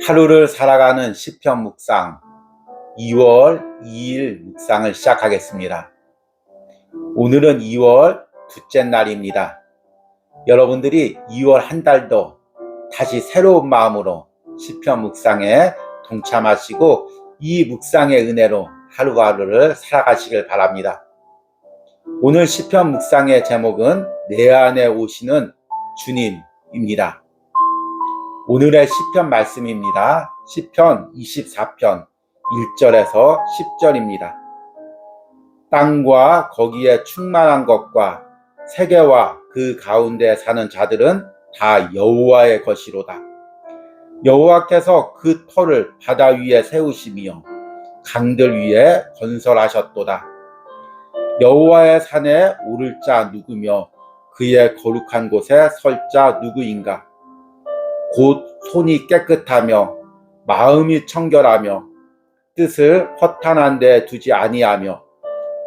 하루를 살아가는 시편 묵상 2월 2일 묵상을 시작하겠습니다. 오늘은 2월 둘째 날입니다. 여러분들이 2월 한 달도 다시 새로운 마음으로 시편 묵상에 동참하시고 이 묵상의 은혜로 하루하루를 살아가시길 바랍니다. 오늘 시편 묵상의 제목은 내 안에 오시는 주님입니다. 오늘의 시편 말씀입니다. 시편 24편 1절에서 10절입니다. 땅과 거기에 충만한 것과 세계와 그 가운데 사는 자들은 다 여호와의 것이로다. 여호와께서 그 터를 바다 위에 세우시며 강들 위에 건설하셨도다. 여호와의 산에 오를 자 누구며 그의 거룩한 곳에 설 자 누구인가? 곧 손이 깨끗하며 마음이 청결하며 뜻을 허탄한 데 두지 아니하며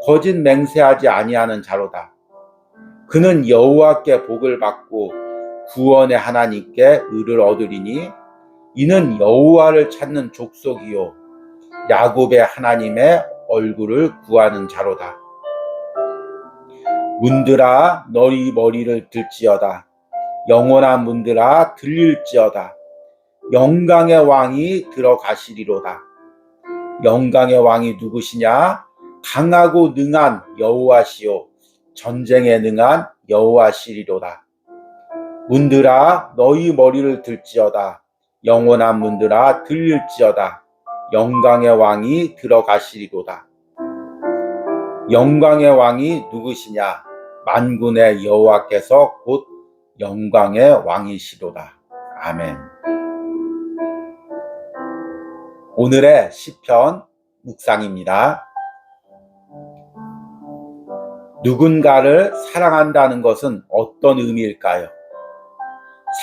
거짓 맹세하지 아니하는 자로다. 그는 여호와께 복을 받고 구원의 하나님께 의를 얻으리니 이는 여호와를 찾는 족속이요 야곱의 하나님의 얼굴을 구하는 자로다. 문들아 너희 머리를 들지어다. 영원한 문들아 들릴지어다. 영광의 왕이 들어가시리로다. 영광의 왕이 누구시냐? 강하고 능한 여호와시요 전쟁에 능한 여호와시리로다. 문들아 너희 머리를 들지어다. 영원한 문들아 들릴지어다. 영광의 왕이 들어가시리로다. 영광의 왕이 누구시냐? 만군의 여호와께서 곧 영광의 왕이시로다. 아멘. 오늘의 시편 묵상입니다. 누군가를 사랑한다는 것은 어떤 의미일까요?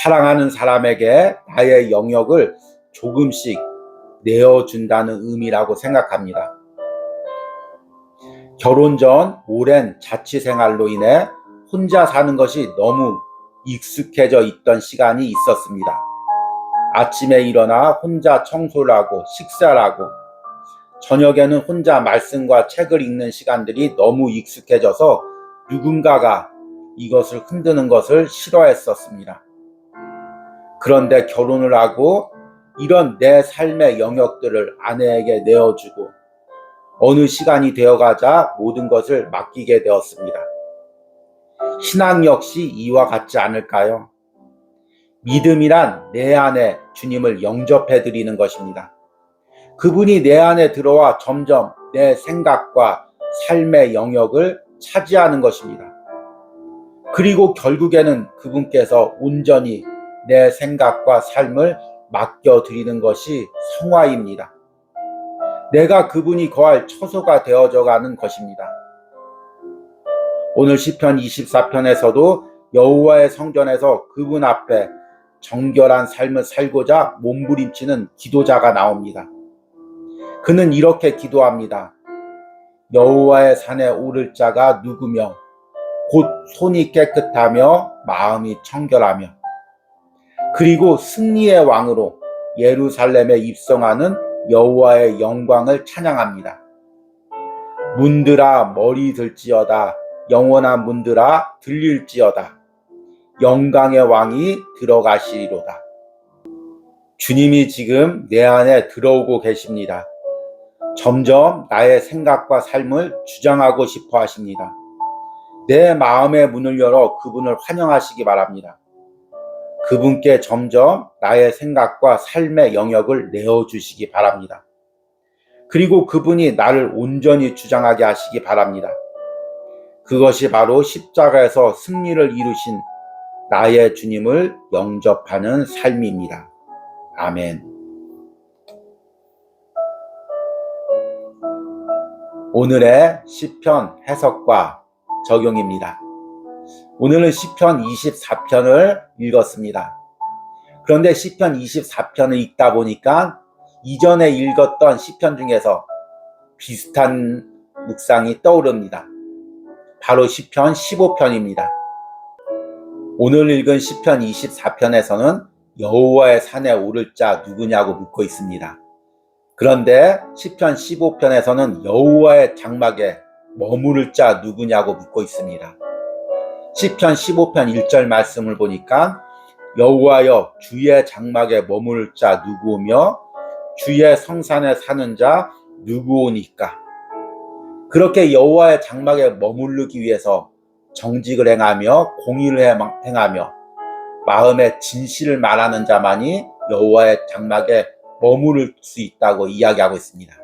사랑하는 사람에게 나의 영역을 조금씩 내어준다는 의미라고 생각합니다. 결혼 전 오랜 자취생활로 인해 혼자 사는 것이 너무 익숙해져 있던 시간이 있었습니다. 아침에 일어나 혼자 청소를 하고 식사를 하고 저녁에는 혼자 말씀과 책을 읽는 시간들이 너무 익숙해져서 누군가가 이것을 흔드는 것을 싫어했었습니다. 그런데 결혼을 하고 이런 내 삶의 영역들을 아내에게 내어주고 어느 시간이 되어가자 모든 것을 맡기게 되었습니다. 신앙 역시 이와 같지 않을까요? 믿음이란 내 안에 주님을 영접해 드리는 것입니다. 그분이 내 안에 들어와 점점 내 생각과 삶의 영역을 차지하는 것입니다. 그리고 결국에는 그분께서 온전히 내 생각과 삶을 맡겨 드리는 것이 성화입니다. 내가 그분이 거할 처소가 되어져 가는 것입니다. 오늘 시편 24편에서도 여호와의 성전에서 그분 앞에 정결한 삶을 살고자 몸부림치는 기도자가 나옵니다. 그는 이렇게 기도합니다. 여호와의 산에 오를 자가 누구며 곧 손이 깨끗하며 마음이 청결하며 그리고 승리의 왕으로 예루살렘에 입성하는 여호와의 영광을 찬양합니다. 문들아 머리 들지어다. 영원한 문들아 들릴지어다. 영광의 왕이 들어가시리로다. 주님이 지금 내 안에 들어오고 계십니다. 점점 나의 생각과 삶을 주장하고 싶어 하십니다. 내 마음의 문을 열어 그분을 환영하시기 바랍니다. 그분께 점점 나의 생각과 삶의 영역을 내어주시기 바랍니다. 그리고 그분이 나를 온전히 주장하게 하시기 바랍니다. 그것이 바로 십자가에서 승리를 이루신 나의 주님을 영접하는 삶입니다. 아멘. 오늘의 시편 해석과 적용입니다. 오늘은 시편 24편을 읽었습니다. 그런데 시편 24편을 읽다 보니까 이전에 읽었던 시편 중에서 비슷한 묵상이 떠오릅니다. 바로 시편 15편입니다. 오늘 읽은 시편 24편에서는 여호와의 산에 오를 자 누구냐고 묻고 있습니다. 그런데 시편 15편에서는 여호와의 장막에 머무를 자 누구냐고 묻고 있습니다. 시편 15편 1절 말씀을 보니까 여호와여 주의 장막에 머무를 자 누구오며 주의 성산에 사는 자 누구오니까. 그렇게 여호와의 장막에 머무르기 위해서 정직을 행하며 공의를 행하며 마음의 진실을 말하는 자만이 여호와의 장막에 머무를 수 있다고 이야기하고 있습니다.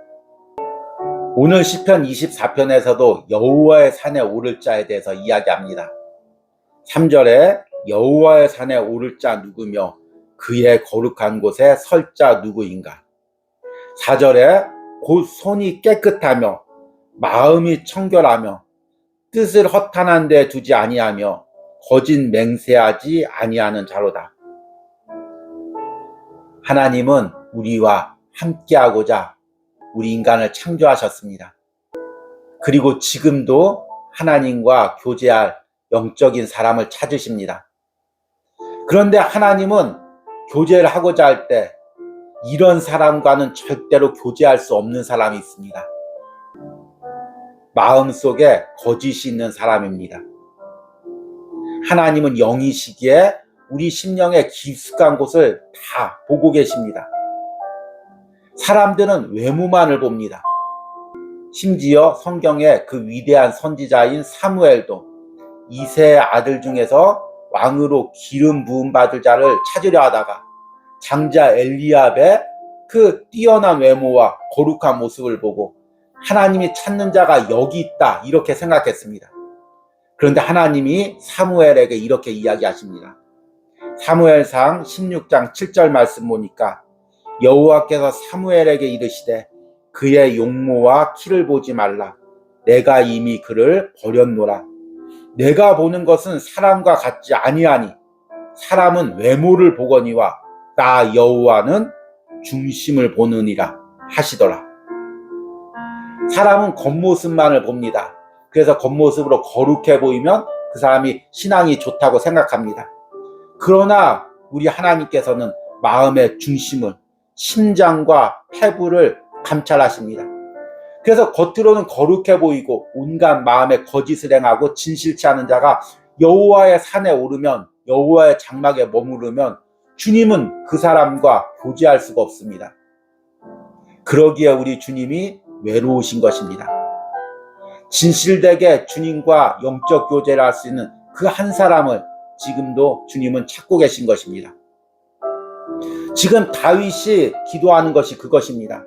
오늘 시편 24편에서도 여호와의 산에 오를 자에 대해서 이야기합니다. 3절에 여호와의 산에 오를 자 누구며 그의 거룩한 곳에 설 자 누구인가. 4절에 곧 손이 깨끗하며 마음이 청결하며 뜻을 허탄한 데 두지 아니하며 거짓 맹세하지 아니하는 자로다. 하나님은 우리와 함께하고자 우리 인간을 창조하셨습니다. 그리고 지금도 하나님과 교제할 영적인 사람을 찾으십니다. 그런데 하나님은 교제를 하고자 할 때 이런 사람과는 절대로 교제할 수 없는 사람이 있습니다. 마음속에 거짓이 있는 사람입니다. 하나님은 영이시기에 우리 심령의 깊숙한 곳을 다 보고 계십니다. 사람들은 외모만을 봅니다. 심지어 성경에 그 위대한 선지자인 사무엘도 이새의 아들 중에서 왕으로 기름 부음 받을 자를 찾으려 하다가 장자 엘리압의 그 뛰어난 외모와 거룩한 모습을 보고 하나님이 찾는 자가 여기 있다 이렇게 생각했습니다. 그런데 하나님이 사무엘에게 이렇게 이야기하십니다. 사무엘상 16장 7절 말씀 보니까 여호와께서 사무엘에게 이르시되 그의 용모와 키를 보지 말라. 내가 이미 그를 버렸노라. 내가 보는 것은 사람과 같지 아니하니 사람은 외모를 보거니와 나 여호와는 중심을 보느니라 하시더라. 사람은 겉모습만을 봅니다. 그래서 겉모습으로 거룩해 보이면 그 사람이 신앙이 좋다고 생각합니다. 그러나 우리 하나님께서는 마음의 중심을, 심장과 폐부를 감찰하십니다. 그래서 겉으로는 거룩해 보이고 온갖 마음의 거짓을 행하고 진실치 않은 자가 여호와의 산에 오르면, 여호와의 장막에 머무르면 주님은 그 사람과 교제할 수가 없습니다. 그러기에 우리 주님이 외로우신 것입니다. 진실되게 주님과 영적 교제를 할 수 있는 그 한 사람을 지금도 주님은 찾고 계신 것입니다. 지금 다윗이 기도하는 것이 그것입니다.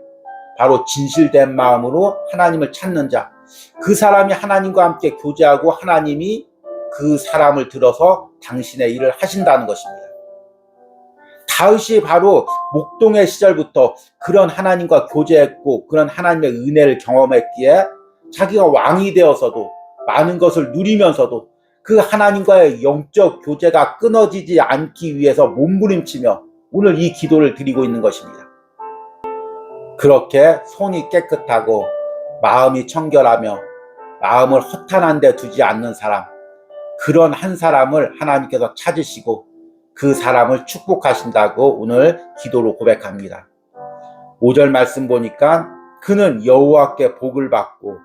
바로 진실된 마음으로 하나님을 찾는 자, 그 사람이 하나님과 함께 교제하고 하나님이 그 사람을 들어서 당신의 일을 하신다는 것입니다. 다윗이 바로 목동의 시절부터 그런 하나님과 교제했고 그런 하나님의 은혜를 경험했기에 자기가 왕이 되어서도 많은 것을 누리면서도 그 하나님과의 영적 교제가 끊어지지 않기 위해서 몸부림치며 오늘 이 기도를 드리고 있는 것입니다. 그렇게 손이 깨끗하고 마음이 청결하며 마음을 허탄한 데 두지 않는 사람, 그런 한 사람을 하나님께서 찾으시고 그 사람을 축복하신다고 오늘 기도로 고백합니다. 5절 말씀 보니까 그는 여호와께 복을 받고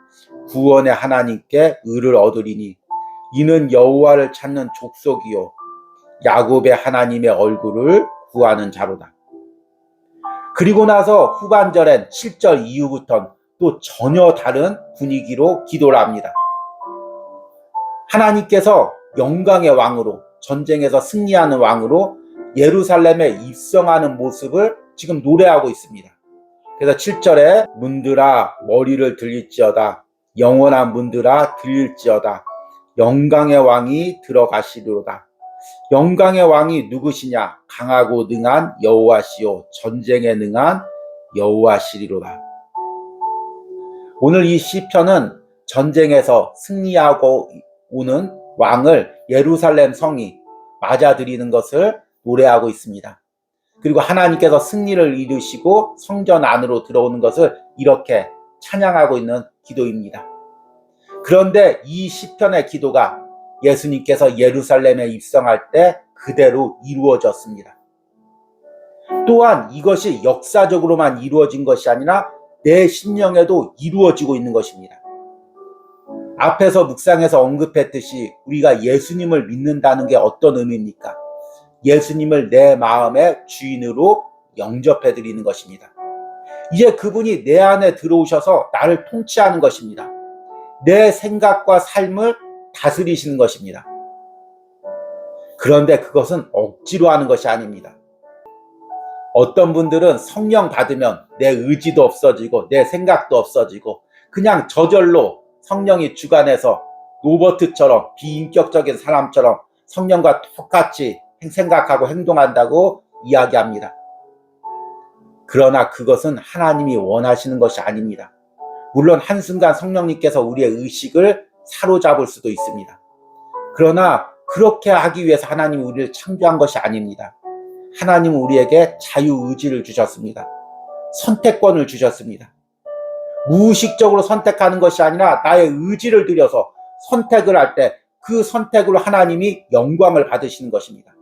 구원의 하나님께 의를 얻으리니 이는 여호와를 찾는 족속이요 야곱의 하나님의 얼굴을 구하는 자로다. 그리고 나서 후반절엔 7절 이후부터는 또 전혀 다른 분위기로 기도를 합니다. 하나님께서 영광의 왕으로, 전쟁에서 승리하는 왕으로 예루살렘에 입성하는 모습을 지금 노래하고 있습니다. 그래서 7절에 문들아 머리를 들릴지어다, 영원한 문들아 들릴지어다, 영광의 왕이 들어가시리로다. 영광의 왕이 누구시냐? 강하고 능한 여호와시요 전쟁에 능한 여호와시리로다. 오늘 이 시편은 전쟁에서 승리하고 오는 왕을 예루살렘 성이 맞아들이는 것을 노래하고 있습니다. 그리고 하나님께서 승리를 이루시고 성전 안으로 들어오는 것을 이렇게 찬양하고 있는 기도입니다. 그런데 이 시편의 기도가 예수님께서 예루살렘에 입성할 때 그대로 이루어졌습니다. 또한 이것이 역사적으로만 이루어진 것이 아니라 내 심령에도 이루어지고 있는 것입니다. 앞에서 묵상에서 언급했듯이 우리가 예수님을 믿는다는 게 어떤 의미입니까? 예수님을 내 마음의 주인으로 영접해 드리는 것입니다. 이제 그분이 내 안에 들어오셔서 나를 통치하는 것입니다. 내 생각과 삶을 다스리시는 것입니다. 그런데 그것은 억지로 하는 것이 아닙니다. 어떤 분들은 성령 받으면 내 의지도 없어지고 내 생각도 없어지고 그냥 저절로 성령이 주관해서 로버트처럼 비인격적인 사람처럼 성령과 똑같이 생각하고 행동한다고 이야기합니다. 그러나 그것은 하나님이 원하시는 것이 아닙니다. 물론 한순간 성령님께서 우리의 의식을 사로잡을 수도 있습니다. 그러나 그렇게 하기 위해서 하나님이 우리를 창조한 것이 아닙니다. 하나님은 우리에게 자유의지를 주셨습니다. 선택권을 주셨습니다. 무의식적으로 선택하는 것이 아니라 나의 의지를 들여서 선택을 할 때 그 선택으로 하나님이 영광을 받으시는 것입니다.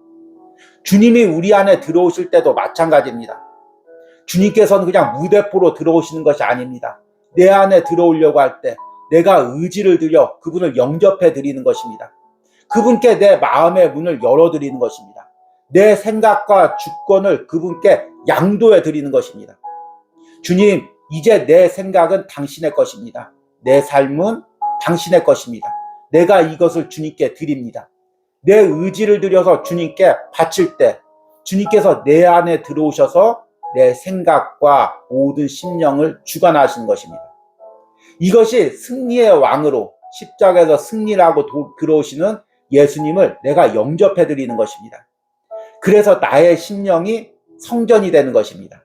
주님이 우리 안에 들어오실 때도 마찬가지입니다. 주님께서는 그냥 무대포로 들어오시는 것이 아닙니다. 내 안에 들어오려고 할 때 내가 의지를 들여 그분을 영접해 드리는 것입니다. 그분께 내 마음의 문을 열어드리는 것입니다. 내 생각과 주권을 그분께 양도해 드리는 것입니다. 주님, 이제 내 생각은 당신의 것입니다. 내 삶은 당신의 것입니다. 내가 이것을 주님께 드립니다. 내 의지를 들여서 주님께 바칠 때 주님께서 내 안에 들어오셔서 내 생각과 모든 심령을 주관하시는 것입니다. 이것이 승리의 왕으로 십자가에서 승리를 하고 들어오시는 예수님을 내가 영접해 드리는 것입니다. 그래서 나의 심령이 성전이 되는 것입니다.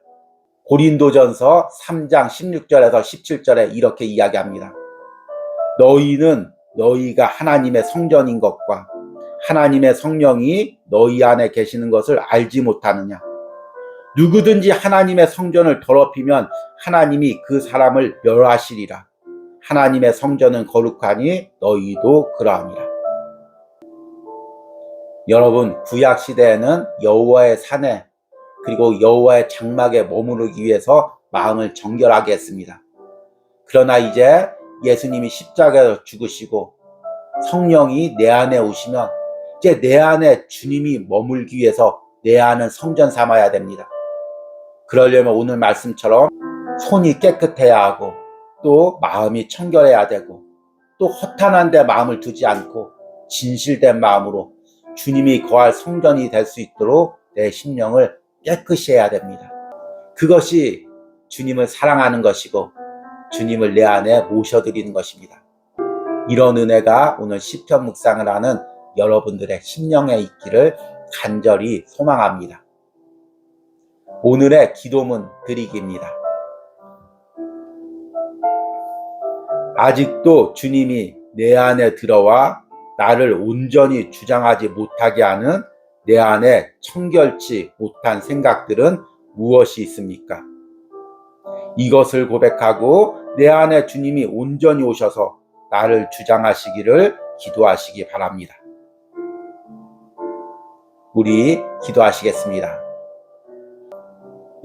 고린도전서 3장 16절에서 17절에 이렇게 이야기합니다. 너희는 너희가 하나님의 성전인 것과 하나님의 성령이 너희 안에 계시는 것을 알지 못하느냐? 누구든지 하나님의 성전을 더럽히면 하나님이 그 사람을 멸하시리라. 하나님의 성전은 거룩하니 너희도 그러하니라. 여러분, 구약 시대에는 여호와의 산에 그리고 여호와의 장막에 머무르기 위해서 마음을 정결하게 했습니다. 그러나 이제 예수님이 십자가에서 죽으시고 성령이 내 안에 오시면 이제 내 안에 주님이 머물기 위해서 내 안은 성전 삼아야 됩니다. 그러려면 오늘 말씀처럼 손이 깨끗해야 하고 또 마음이 청결해야 되고 또 허탄한 데 마음을 두지 않고 진실된 마음으로 주님이 거할 성전이 될 수 있도록 내 심령을 깨끗이 해야 됩니다. 그것이 주님을 사랑하는 것이고 주님을 내 안에 모셔드리는 것입니다. 이런 은혜가 오늘 시편 묵상을 하는 여러분들의 심령에 있기를 간절히 소망합니다. 오늘의 기도문 드리기입니다. 아직도 주님이 내 안에 들어와 나를 온전히 주장하지 못하게 하는 내 안에 청결치 못한 생각들은 무엇이 있습니까? 이것을 고백하고 내 안에 주님이 온전히 오셔서 나를 주장하시기를 기도하시기 바랍니다. 우리 기도하시겠습니다.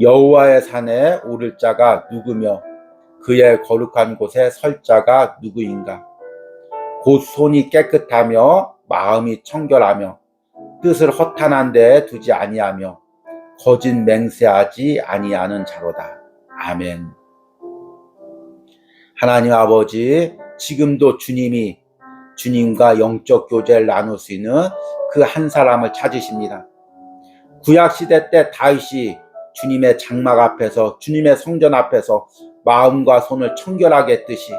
여호와의 산에 오를 자가 누구며 그의 거룩한 곳에 설 자가 누구인가? 곧 손이 깨끗하며 마음이 청결하며 뜻을 허탄한 데에 두지 아니하며 거짓 맹세하지 아니하는 자로다. 아멘. 하나님 아버지, 지금도 주님이 주님과 영적 교제를 나눌 수 있는 그 한 사람을 찾으십니다. 구약시대 때 다윗이 주님의 장막 앞에서 주님의 성전 앞에서 마음과 손을 청결하게 했듯이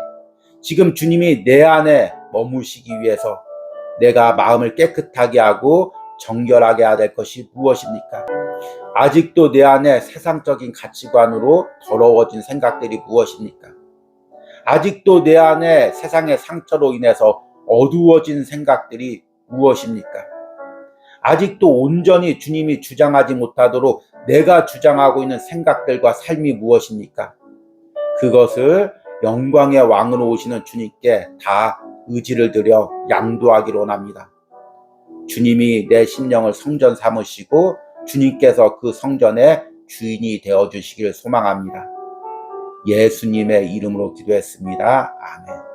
지금 주님이 내 안에 머무시기 위해서 내가 마음을 깨끗하게 하고 정결하게 해야 될 것이 무엇입니까? 아직도 내 안에 세상적인 가치관으로 더러워진 생각들이 무엇입니까? 아직도 내 안에 세상의 상처로 인해서 어두워진 생각들이 무엇입니까? 아직도 온전히 주님이 주장하지 못하도록 내가 주장하고 있는 생각들과 삶이 무엇입니까? 그것을 영광의 왕으로 오시는 주님께 다 의지를 들여 양도하기로 원합니다. 주님이 내 심령을 성전 삼으시고 주님께서 그 성전에 주인이 되어 주시길 소망합니다. 예수님의 이름으로 기도했습니다. 아멘.